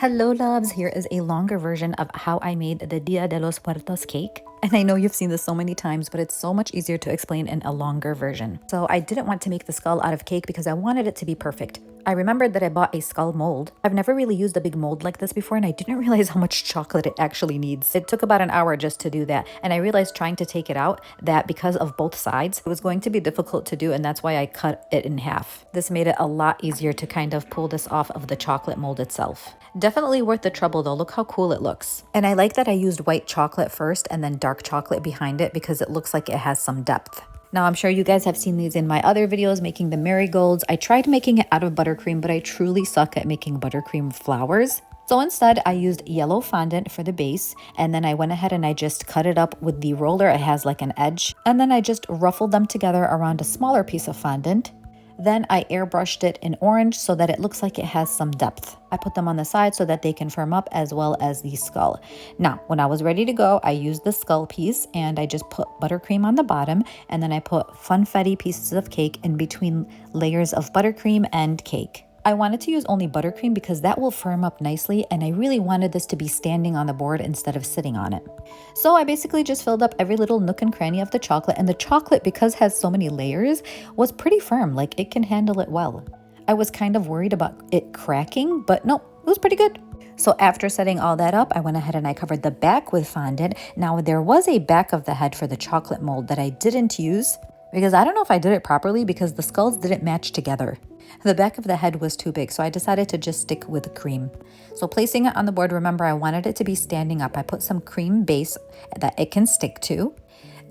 Hello loves, here is a longer version of how I made the Dia de los Muertos cake. And I know you've seen this so many times, but it's so much easier to explain in a longer version. So I didn't want to make the skull out of cake because I wanted it to be perfect. I remembered that I bought a skull mold. I've never really used a big mold like this before, and I didn't realize how much chocolate it actually needs. It took about an hour just to do that, and I realized trying to take it out that because of both sides, it was going to be difficult to do, and that's why I cut it in half. This made it a lot easier to kind of pull this off of the chocolate mold itself. Definitely worth the trouble though. Look how cool it looks. And I like that I used white chocolate first and then dark chocolate behind it because it looks like it has some depth. Now, I'm sure you guys have seen these in my other videos making the marigolds. I tried making it out of buttercream, but I truly suck at making buttercream flowers. So instead, I used yellow fondant for the base, and then I went ahead and I just cut it up with the roller. It has like an edge, and then I just ruffled them together around a smaller piece of fondant. Then I airbrushed it in orange so that it looks like it has some depth. I put them on the side so that they can firm up as well as the skull. Now, when I was ready to go, I used the skull piece and I just put buttercream on the bottom, and then I put funfetti pieces of cake in between layers of buttercream and cake. I wanted to use only buttercream because that will firm up nicely, and I really wanted this to be standing on the board instead of sitting on it. So I basically just filled up every little nook and cranny of the chocolate, and the chocolate, because it has so many layers, was pretty firm, like it can handle it well. I was kind of worried about it cracking, but no, it was pretty good. So after setting all that up, I went ahead and I covered the back with fondant. Now there was a back of the head for the chocolate mold that I didn't use because I don't know if I did it properly because the skulls didn't match together. The back of the head was too big, so I decided to just stick with cream. So placing it on the board, remember I wanted it to be standing up. I put some cream base that it can stick to,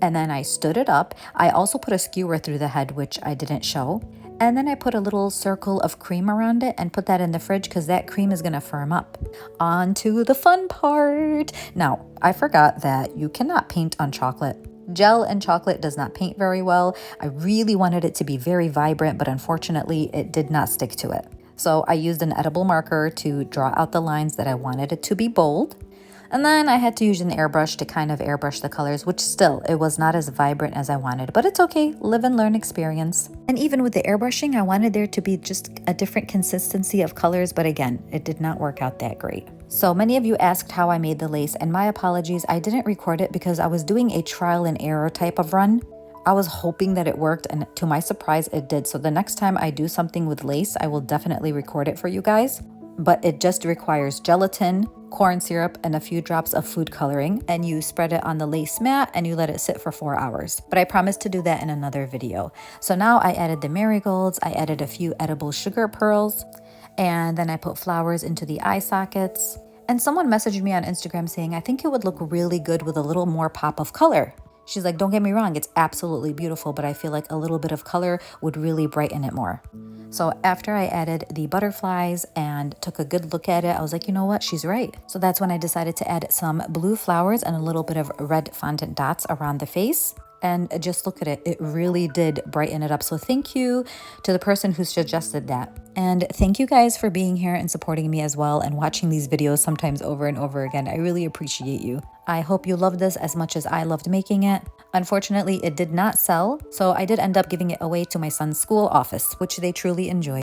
and then I stood it up. I also put a skewer through the head, which I didn't show. And then I put a little circle of cream around it and put that in the fridge because that cream is going to firm up. On to the fun part. Now, I forgot that you cannot paint on chocolate. Gel and chocolate does not paint very well. I really wanted it to be very vibrant, but unfortunately it did not stick to it. So I used an edible marker to draw out the lines that I wanted it to be bold. And then I had to use an airbrush to kind of airbrush the colors, which still, it was not as vibrant as I wanted, but it's okay, live and learn experience. And even with the airbrushing, I wanted there to be just a different consistency of colors, but again, it did not work out that great. So many of you asked how I made the lace, and my apologies, I didn't record it because I was doing a trial and error type of run. I was hoping that it worked, and to my surprise, it did. So the next time I do something with lace, I will definitely record it for you guys. But it just requires gelatin, corn syrup, and a few drops of food coloring, and you spread it on the lace mat and you let it sit for 4 hours. But I promised to do that in another video. So now I added the marigolds, I added a few edible sugar pearls, and then I put flowers into the eye sockets. And someone messaged me on Instagram saying, I think it would look really good with a little more pop of color. She's like, don't get me wrong, it's absolutely beautiful, but I feel like a little bit of color would really brighten it more. So after I added the butterflies and took a good look at it, I was like, you know what, she's right. So that's when I decided to add some blue flowers and a little bit of red fondant dots around the face. And just look at it, it really did brighten it up. So thank you to the person who suggested that. And thank you guys for being here and supporting me as well and watching these videos sometimes over and over again. I really appreciate you. I hope you love this as much as I loved making it. Unfortunately, it did not sell, so I did end up giving it away to my son's school office, which they truly enjoyed.